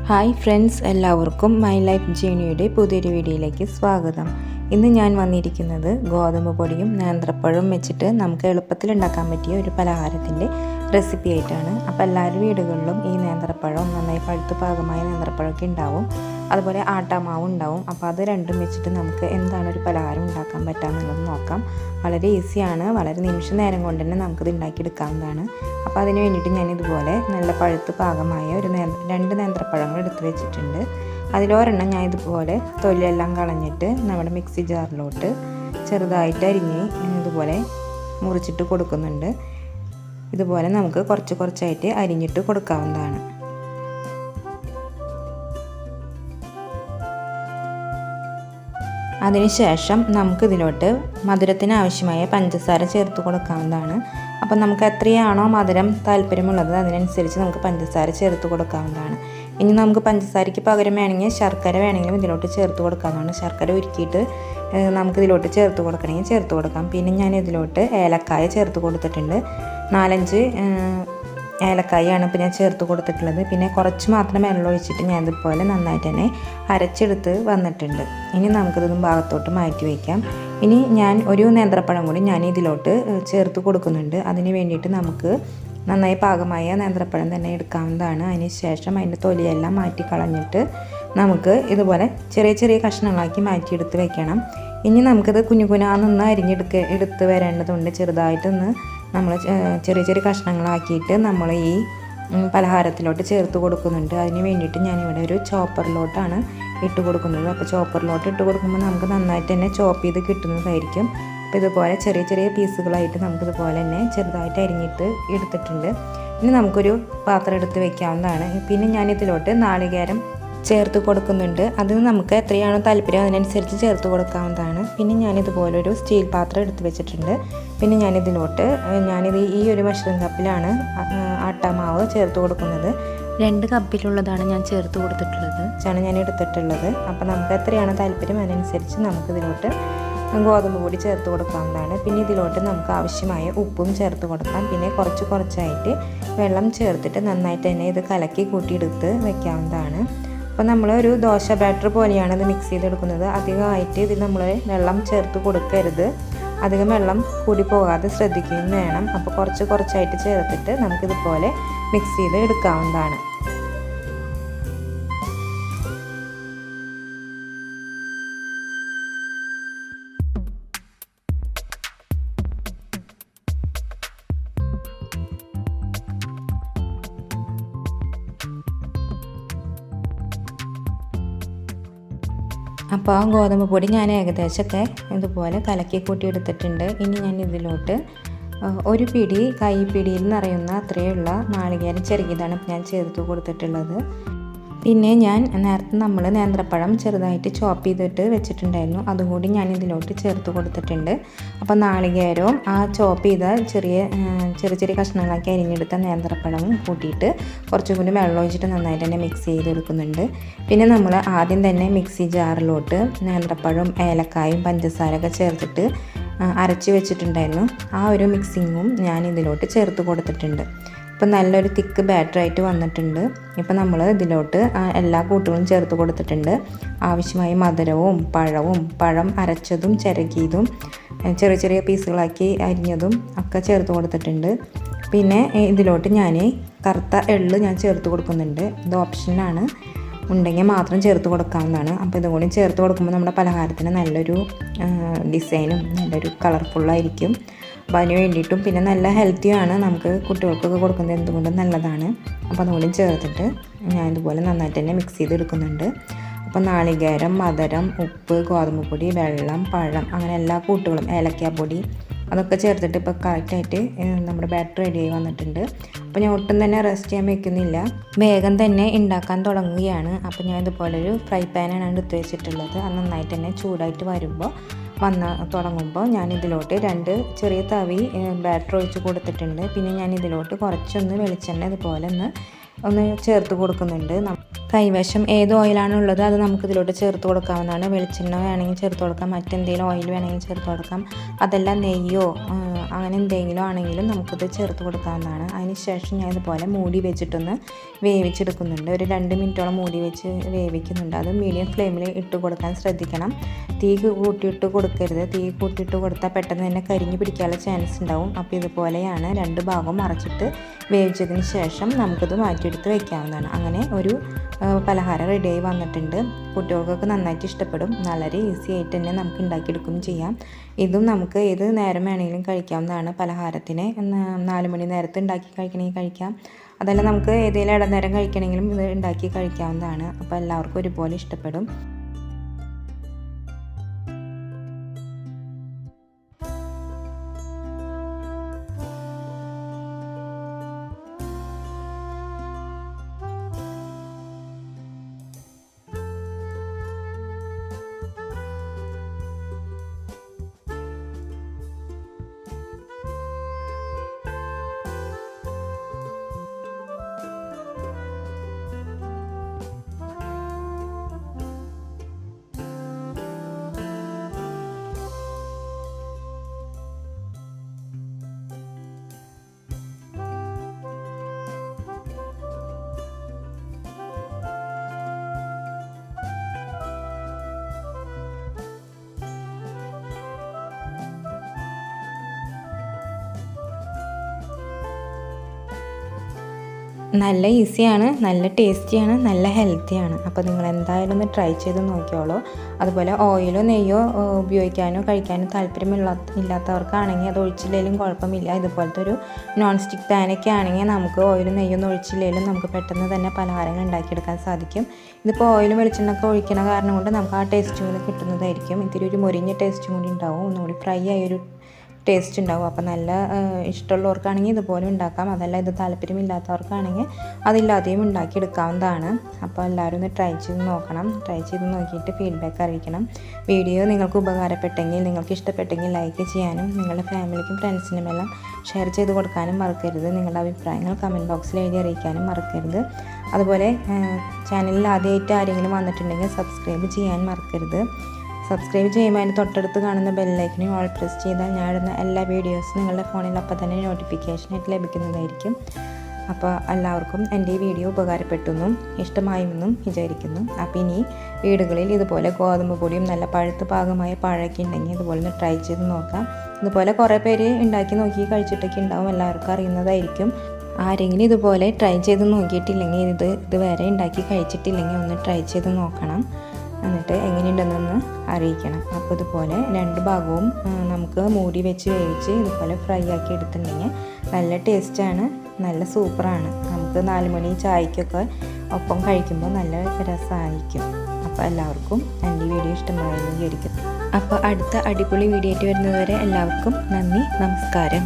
Hi friends, എല്ലാവർക്കും my life ജേണിയുടെ പുതിയൊരു വീഡിയോയിലേക്ക് സ്വാഗതം. ഇന്ന് ഞാൻ വന്നിരിക്കുന്നത് ഗോതമ്പ് പൊടിയും നേന്ത്രപ്പഴവും വെച്ചിട്ട് നമുക്ക് എളുപ്പത്തിൽ ഉണ്ടാക്കാൻ പറ്റിയ ഒരു പലഹാരത്തിൻ്റെ റെസിപ്പി ആയിട്ടാണ്. അപ്പോൾ എല്ലാവരും വീടുകളിലും ഈ നേന്ത്രപ്പഴം നന്നായി പഴുത്ത് പാകമായ നേന്ത്രപ്പഴമൊക്കെ ഉണ്ടാവും, അതുപോലെ ആട്ടാമാവും ഉണ്ടാവും. അപ്പോൾ അത് രണ്ടും വെച്ചിട്ട് നമുക്ക് എന്താണ് ഒരു പലഹാരം ഉണ്ടാക്കാൻ പറ്റാമെന്നുള്ളത് നോക്കാം. വളരെ ഈസിയാണ്, വളരെ നിമിഷ നേരം കൊണ്ട് തന്നെ നമുക്കിത് ഉണ്ടാക്കിയെടുക്കാവുന്നതാണ്. അപ്പോൾ അതിന് വേണ്ടിയിട്ട് ഞാനിതുപോലെ നല്ല പഴുത്ത് പാകമായ രണ്ട് നേന്ത്രപ്പഴങ്ങൾ എടുത്ത് വെച്ചിട്ടുണ്ട്. അതിലൊരെണ്ണം ഞാൻ ഇതുപോലെ തൊലിയെല്ലാം കളഞ്ഞിട്ട് നമ്മുടെ മിക്സി ജാറിലോട്ട് ചെറുതായിട്ട് അരിഞ്ഞ് ഇതുപോലെ മുറിച്ചിട്ട് കൊടുക്കുന്നുണ്ട്. ഇതുപോലെ നമുക്ക് കുറച്ച് കുറച്ചായിട്ട് അരിഞ്ഞിട്ട് കൊടുക്കാവുന്നതാണ്. അതിനുശേഷം നമുക്കിതിലോട്ട് മധുരത്തിന് ആവശ്യമായ പഞ്ചസാര ചേർത്ത് കൊടുക്കാവുന്നതാണ്. അപ്പോൾ നമുക്ക് എത്രയാണോ മധുരം താല്പര്യമുള്ളത് അതിനനുസരിച്ച് നമുക്ക് പഞ്ചസാര ചേർത്ത് കൊടുക്കാവുന്നതാണ്. ഇനി നമുക്ക് പഞ്ചസാരയ്ക്ക് പകരം വേണമെങ്കിൽ ശർക്കര വേണമെങ്കിലും ഇതിലോട്ട് ചേർത്ത് കൊടുക്കാവുന്നതാണ്. ശർക്കര ഉരുക്കിയിട്ട് നമുക്കിതിലോട്ട് ചേർത്ത് കൊടുക്കണമെങ്കിൽ ചേർത്ത് കൊടുക്കാം. പിന്നെ ഞാൻ ഇതിലോട്ട് ഏലക്കായ ചേർത്ത് കൊടുത്തിട്ടുണ്ട്. 4-5 ഏലക്കായാണ് ഇപ്പോൾ ഞാൻ ചേർത്ത് കൊടുത്തിട്ടുള്ളത്. പിന്നെ കുറച്ച് മാത്രം വെള്ളം ഒഴിച്ചിട്ട് ഞാൻ ഇതുപോലെ നന്നായിട്ട് തന്നെ അരച്ചെടുത്ത് വന്നിട്ടുണ്ട്. ഇനി നമുക്കിതൊന്നും ഭാഗത്തോട്ട് മാറ്റി വയ്ക്കാം. ഇനി ഞാൻ ഒരു നേന്ത്രപ്പഴം കൂടി ഞാൻ ഇതിലോട്ട് ചേർത്ത് കൊടുക്കുന്നുണ്ട്. അതിന് വേണ്ടിയിട്ട് നമുക്ക് നന്നായി പാകമായ നേന്ത്രപ്പഴം തന്നെ എടുക്കാവുന്നതാണ്. അതിന് ശേഷം അതിൻ്റെ തൊലിയെല്ലാം മാറ്റി കളഞ്ഞിട്ട് നമുക്ക് ഇതുപോലെ ചെറിയ ചെറിയ കഷ്ണങ്ങളാക്കി മാറ്റിയെടുത്ത് വെക്കണം. ഇനി നമുക്കിത് കുഞ്ഞുകുനാന്നൊന്ന് എടുത്ത് വരേണ്ടതുണ്ട്. ചെറുതായിട്ടൊന്ന് നമ്മൾ ചെറിയ ചെറിയ കഷ്ണങ്ങളാക്കിയിട്ട് നമ്മൾ ഈ പലഹാരത്തിലോട്ട് ചേർത്ത് കൊടുക്കുന്നുണ്ട്. അതിന് വേണ്ടിയിട്ട് ഞാനിവിടെ ഒരു ചോപ്പറിലോട്ടാണ് ഇട്ട് കൊടുക്കുന്നത്. അപ്പോൾ ചോപ്പറിലോട്ട് ഇട്ട് കൊടുക്കുമ്പോൾ നമുക്ക് നന്നായിട്ട് തന്നെ ചോപ്പ് ചെയ്ത് കിട്ടുന്നതായിരിക്കും. അപ്പോൾ ഇതുപോലെ ചെറിയ ചെറിയ പീസുകളായിട്ട് നമുക്കിതുപോലെ തന്നെ ചെറുതായിട്ട് അരിഞ്ഞിട്ട് എടുത്തിട്ടുണ്ട്. ഇനി നമുക്കൊരു പാത്രം എടുത്ത് വെക്കാവുന്നതാണ്. പിന്നെ ഞാനിതിലോട്ട് നാളികേരം ചേർത്ത് കൊടുക്കുന്നുണ്ട്. അതിന് നമുക്ക് എത്രയാണോ താല്പര്യം അതിനനുസരിച്ച് ചേർത്ത് കൊടുക്കാവുന്നതാണ്. പിന്നെ ഞാനിതുപോലൊരു സ്റ്റീൽ പാത്രം എടുത്ത് വെച്ചിട്ടുണ്ട്. പിന്നെ ഞാനിത് ഈ ഒരു മെഷറിംഗ് കപ്പിലാണ് ആട്ടാമാവ് ചേർത്ത് കൊടുക്കുന്നത്. 2 കപ്പിലുള്ളതാണ് ഞാൻ ചേർത്ത് കൊടുത്തിട്ടുള്ളത്, ഞാൻ എടുത്തിട്ടുള്ളത്. അപ്പോൾ നമുക്ക് എത്രയാണോ താല്പര്യം അതിനനുസരിച്ച് നമുക്കിതിലോട്ട് ഗോതമ്പ് പൊടി ചേർത്ത് കൊടുക്കാവുന്നതാണ്. പിന്നെ ഇതിലോട്ട് നമുക്ക് ആവശ്യമായ ഉപ്പും ചേർത്ത് കൊടുക്കാം. പിന്നെ കുറച്ച് കുറച്ചായിട്ട് വെള്ളം ചേർത്തിട്ട് നന്നായിട്ട് തന്നെ ഇത് കലക്കി കൂട്ടിയെടുത്ത് വെക്കാവുന്നതാണ്. അപ്പോൾ നമ്മൾ ഒരു ദോശ ബാറ്റർ പോലെയാണ് ഇത് മിക്സ് ചെയ്തെടുക്കുന്നത്. അധികമായിട്ട് ഇതിൽ നമ്മൾ വെള്ളം ചേർത്ത് കൊടുക്കരുത്. അധികം വെള്ളം കൂടി പോകാതെ ശ്രദ്ധിക്കുകയും വേണം. അപ്പോൾ കുറച്ച് കുറച്ചായിട്ട് ചേർത്തിട്ട് നമുക്കിതുപോലെ മിക്സ് ചെയ്ത് എടുക്കാവുന്നതാണ്. അപ്പോൾ ഗോതമ്പ് പൊടി ഞാൻ ഏകദേശമൊക്കെ ഇതുപോലെ കലക്കി കൂട്ടി എടുത്തിട്ടുണ്ട്. ഇനി ഞാൻ ഇതിലോട്ട് ഒരു പിടി കൈപ്പിടിയിൽ നിറയുന്ന അത്രയുള്ള നാളികേരം ചെറുകിയതാണ് ഞാൻ ചേർത്ത് കൊടുത്തിട്ടുള്ളത്. പിന്നെ ഞാൻ നേരത്തെ നമ്മൾ നേന്ത്രപ്പഴം ചെറുതായിട്ട് ചോപ്പ് ചെയ്തിട്ട് വെച്ചിട്ടുണ്ടായിരുന്നു, അതുകൂടി ഞാൻ ഇതിലോട്ട് ചേർത്ത് കൊടുത്തിട്ടുണ്ട്. അപ്പോൾ നാളികേരവും ആ ചോപ്പ് ചെയ്ത ചെറിയ ചെറിയ കഷ്ണങ്ങളാക്കി അരിഞ്ഞെടുത്ത നേന്ത്രപ്പഴവും കൂട്ടിയിട്ട് കുറച്ചും കൂടി വെള്ളം ഒഴിച്ചിട്ട് നന്നായിട്ട് തന്നെ മിക്സ് ചെയ്തെടുക്കുന്നുണ്ട്. പിന്നെ നമ്മൾ ആദ്യം തന്നെ മിക്സി ജാറിലോട്ട് നേന്ത്രപ്പഴവും ഏലക്കായും പഞ്ചസാരയൊക്കെ ചേർത്തിട്ട് അരച്ച് വെച്ചിട്ടുണ്ടായിരുന്നു. ആ ഒരു മിക്സിങ്ങും ഞാൻ ഇതിലോട്ട് ചേർത്ത് കൊടുത്തിട്ടുണ്ട്. ഇപ്പം നല്ലൊരു തിക്ക് ബാറ്ററായിട്ട് വന്നിട്ടുണ്ട്. ഇപ്പം നമ്മൾ ഇതിലോട്ട് എല്ലാ കൂട്ടുകളും ചേർത്ത് കൊടുത്തിട്ടുണ്ട്. ആവശ്യമായ മധുരവും പഴം അരച്ചതും ചിരകിയതും ചെറിയ ചെറിയ പീസുകളാക്കി അരിഞ്ഞതും ഒക്കെ ചേർത്ത് കൊടുത്തിട്ടുണ്ട്. പിന്നെ ഇതിലോട്ട് ഞാൻ കറുത്ത എള്ള് ഞാൻ ചേർത്ത് കൊടുക്കുന്നുണ്ട്. ഇത് ഓപ്ഷനാണ്, ഉണ്ടെങ്കിൽ മാത്രം ചേർത്ത് കൊടുക്കാവുന്നതാണ്. അപ്പോൾ ഇതും കൂടി ചേർത്ത് കൊടുക്കുമ്പോൾ നമ്മുടെ പലഹാരത്തിന് നല്ലൊരു ഡിസൈനും നല്ലൊരു കളർഫുള്ളായിരിക്കും. അപ്പോൾ അതിന് വേണ്ടിയിട്ടും പിന്നെ നല്ല ഹെൽത്തിയാണ്, നമുക്ക് കുട്ടികൾക്കൊക്കെ കൊടുക്കുന്നത് എന്തുകൊണ്ടും നല്ലതാണ്. അപ്പോൾ അതുകൂടി ചേർത്തിട്ട് ഞാൻ ഇതുപോലെ നന്നായിട്ട് തന്നെ മിക്സ് ചെയ്തെടുക്കുന്നുണ്ട്. അപ്പോൾ നാളികേരം, മധുരം, ഉപ്പ്, ഗോതമ്പ് പൊടി, വെള്ളം, പഴം, അങ്ങനെ എല്ലാ കൂട്ടുകളും, ഏലക്കാപ്പൊടി അതൊക്കെ ചേർത്തിട്ട് ഇപ്പോൾ കറക്റ്റായിട്ട് നമ്മുടെ ബാറ്റർ റെഡിയായി വന്നിട്ടുണ്ട്. അപ്പോൾ ഞാൻ ഒട്ടും തന്നെ റെസ്റ്റ് ചെയ്യാൻ വെക്കുന്നില്ല, വേഗം തന്നെ ഉണ്ടാക്കാൻ തുടങ്ങുകയാണ്. അപ്പോൾ ഞാൻ ഇതുപോലൊരു ഫ്രൈ പാനാണ് എടുത്ത് വെച്ചിട്ടുള്ളത്. അത് നന്നായിട്ട് തന്നെ ചൂടായിട്ട് തുടങ്ങുമ്പോൾ ഞാൻ ഇതിലോട്ട് 2 ചെറിയ തവി ബാറ്റർ ഒഴിച്ച് കൊടുത്തിട്ടുണ്ട്. പിന്നെ ഞാൻ ഇതിലോട്ട് കുറച്ചൊന്ന് വെളിച്ചെണ്ണ ഇതുപോലെ ഒന്ന് ചേർത്ത് കൊടുക്കുന്നുണ്ട്. കൈവശം ഏത് ഓയിലാണ് ഉള്ളത് അത് നമുക്കിതിലോട്ട് ചേർത്ത് കൊടുക്കാവുന്നതാണ്. വെളിച്ചെണ്ണ വേണമെങ്കിൽ ചേർത്ത് കൊടുക്കാം, മറ്റെന്തെങ്കിലും ഓയിൽ വേണമെങ്കിൽ ചേർത്ത് കൊടുക്കാം. അതല്ല നെയ്യോ അങ്ങനെ എന്തെങ്കിലും ആണെങ്കിലും നമുക്കിത് ചേർത്ത് കൊടുക്കാവുന്നതാണ്. അതിന് ശേഷം ഞാൻ ഇതുപോലെ മൂടി വെച്ചിട്ടൊന്ന് വേവിച്ചെടുക്കുന്നുണ്ട്. ഒരു 2 മിനിറ്റോളം മൂടി വെച്ച് വേവിക്കുന്നുണ്ട്. അത് മീഡിയം ഫ്ലെയിമിൽ ഇട്ട് കൊടുക്കാൻ ശ്രദ്ധിക്കണം. തീ കൂട്ടിയിട്ട് കൊടുക്കരുത്. തീ കൂട്ടിയിട്ട് കൊടുത്താൽ പെട്ടെന്ന് തന്നെ കരിഞ്ഞ് പിടിക്കാനുള്ള ചാൻസ് ഉണ്ടാവും. അപ്പോൾ ഇതുപോലെയാണ് 2 ഭാഗവും മറച്ചിട്ട് വേവിച്ചതിന് ശേഷം നമുക്കിത് മാറ്റിയെടുത്ത് വയ്ക്കാവുന്നതാണ്. അങ്ങനെ ഒരു പലഹാരം റെഡിയായി വന്നിട്ടുണ്ട്. കുട്ടികൾക്കൊക്കെ നന്നായിട്ട് ഇഷ്ടപ്പെടും. വളരെ ഈസി ആയിട്ട് തന്നെ നമുക്ക് ഉണ്ടാക്കിയെടുക്കുകയും ചെയ്യാം. ഇതും നമുക്ക് ഏത് നേരം വേണമെങ്കിലും കഴിക്കാവുന്നതാണ്. പലഹാരത്തിന് 4 മണി നേരത്ത് ഉണ്ടാക്കി കഴിക്കണമെങ്കിൽ കഴിക്കാം. അതല്ല നമുക്ക് ഏതെങ്കിലും ഇടനേരം കഴിക്കണമെങ്കിലും ഇത് ഉണ്ടാക്കി കഴിക്കാവുന്നതാണ്. അപ്പോൾ എല്ലാവർക്കും ഒരുപോലെ ഇഷ്ടപ്പെടും. നല്ല ഈസിയാണ്, നല്ല ടേസ്റ്റിയാണ്, നല്ല ഹെൽത്തിയാണ്. അപ്പോൾ നിങ്ങൾ എന്തായാലും ഒന്ന് ട്രൈ ചെയ്ത് നോക്കിയോളൂ. അതുപോലെ ഓയിലോ നെയ്യോ ഉപയോഗിക്കാനോ കഴിക്കാനോ ഇല്ലാത്തവർക്കാണെങ്കിൽ അത് ഒഴിച്ചില്ലെങ്കിലും കുഴപ്പമില്ല. ഇതുപോലത്തെ ഒരു നോൺ സ്റ്റിക്ക് പാനൊക്കെ ആണെങ്കിൽ നമുക്ക് ഓയിലും നെയ്യൊന്നും ഒഴിച്ചില്ലെങ്കിലും നമുക്ക് പെട്ടെന്ന് തന്നെ പലഹാരങ്ങൾ ഉണ്ടാക്കിയെടുക്കാൻ സാധിക്കും. ഇതിപ്പോൾ ഓയിലും വെളിച്ചെണ്ണയൊക്കെ ഒഴിക്കണ കാരണം കൊണ്ട് നമുക്ക് ആ ടേസ്റ്റും കൂടി കിട്ടുന്നതായിരിക്കും. ഇത്തിരി ഒരു മുരിഞ്ഞ ടേസ്റ്റും കൂടി ഉണ്ടാവും, ഒന്നുകൂടി ഫ്രൈ ആയൊരു ടേസ്റ്റ് ഉണ്ടാവും. അപ്പോൾ നല്ല ഇഷ്ടമുള്ളവർക്കാണെങ്കിൽ ഇതുപോലെ ഉണ്ടാക്കാം. അതല്ല ഇത് താല്പര്യമില്ലാത്തവർക്കാണെങ്കിൽ അതില്ലാതെയും ഉണ്ടാക്കിയെടുക്കാവുന്നതാണ്. അപ്പോൾ എല്ലാവരും ഒന്ന് ട്രൈ ചെയ്ത് നോക്കണം. ട്രൈ ചെയ്ത് നോക്കിയിട്ട് ഫീഡ്ബാക്ക് അറിയിക്കണം. വീഡിയോ നിങ്ങൾക്ക് ഉപകാരപ്പെട്ടെങ്കിൽ, നിങ്ങൾക്ക് ഇഷ്ടപ്പെട്ടെങ്കിൽ ലൈക്ക് ചെയ്യാനും നിങ്ങളുടെ ഫാമിലിക്കും ഫ്രണ്ട്സിനും എല്ലാം ഷെയർ ചെയ്ത് കൊടുക്കാനും മറക്കരുത്. നിങ്ങളുടെ അഭിപ്രായങ്ങൾ കമൻറ്റ് ബോക്സിൽ എഴുതി അറിയിക്കാനും മറക്കരുത്. അതുപോലെ ചാനലിൽ ആദ്യമായിട്ട് ആരെങ്കിലും വന്നിട്ടുണ്ടെങ്കിൽ സബ്സ്ക്രൈബ് ചെയ്യാൻ മറക്കരുത്. സബ്സ്ക്രൈബ് ചെയ്യുമ്പോൾ അതിന് തൊട്ടടുത്ത് കാണുന്ന ബെല്ലൈക്കനെ ഓൾ പ്രസ് ചെയ്താൽ ഞാൻ ഇടുന്ന എല്ലാ വീഡിയോസും നിങ്ങളുടെ ഫോണിൽ അപ്പോൾ തന്നെ നോട്ടിഫിക്കേഷനായിട്ട് ലഭിക്കുന്നതായിരിക്കും. അപ്പോൾ എല്ലാവർക്കും എൻ്റെ ഈ വീഡിയോ ഉപകാരപ്പെട്ടെന്നും ഇഷ്ടമായെന്നും വിചാരിക്കുന്നു. അപ്പോൾ ഇനി വീടുകളിൽ ഇതുപോലെ ഗോതമ്പ് പൊടിയും നല്ല പഴുത്ത് പാകമായ പഴമൊക്കെ ഉണ്ടെങ്കിൽ ഇതുപോലെ ഒന്ന് ട്രൈ ചെയ്ത് നോക്കാം. ഇതുപോലെ കുറേ പേര് ഉണ്ടാക്കി നോക്കി കഴിച്ചിട്ടൊക്കെ ഉണ്ടാവും, എല്ലാവർക്കും അറിയുന്നതായിരിക്കും. ആരെങ്കിലും ഇതുപോലെ ട്രൈ ചെയ്ത് നോക്കിയിട്ടില്ലെങ്കിൽ, ഇതുവരെ ഉണ്ടാക്കി കഴിച്ചിട്ടില്ലെങ്കിൽ ഒന്ന് ട്രൈ ചെയ്ത് നോക്കണം. എന്നിട്ട് എങ്ങനെയുണ്ടെന്നൊന്ന് അറിയിക്കണം. അപ്പോൾ ഇതുപോലെ 2 ഭാഗവും നമുക്ക് മൂടി വെച്ച് വേവിച്ച് ഇതുപോലെ ഫ്രൈ ആക്കി എടുത്തിട്ടുണ്ടെങ്കിൽ നല്ല ടേസ്റ്റാണ്, നല്ല സൂപ്പറാണ്. നമുക്ക് 4 മണി ചായക്കൊക്കെ ഒപ്പം കഴിക്കുമ്പോൾ നല്ല രസമായിരിക്കും. അപ്പോൾ എല്ലാവർക്കും എൻ്റെ വീഡിയോ ഇഷ്ടമായെന്ന് വിചാരിക്കുന്നു. അപ്പോൾ അടുത്ത അടിപൊളി വീഡിയോ ആയിട്ട് വരുന്നതുവരെ എല്ലാവർക്കും നന്ദി, നമസ്കാരം.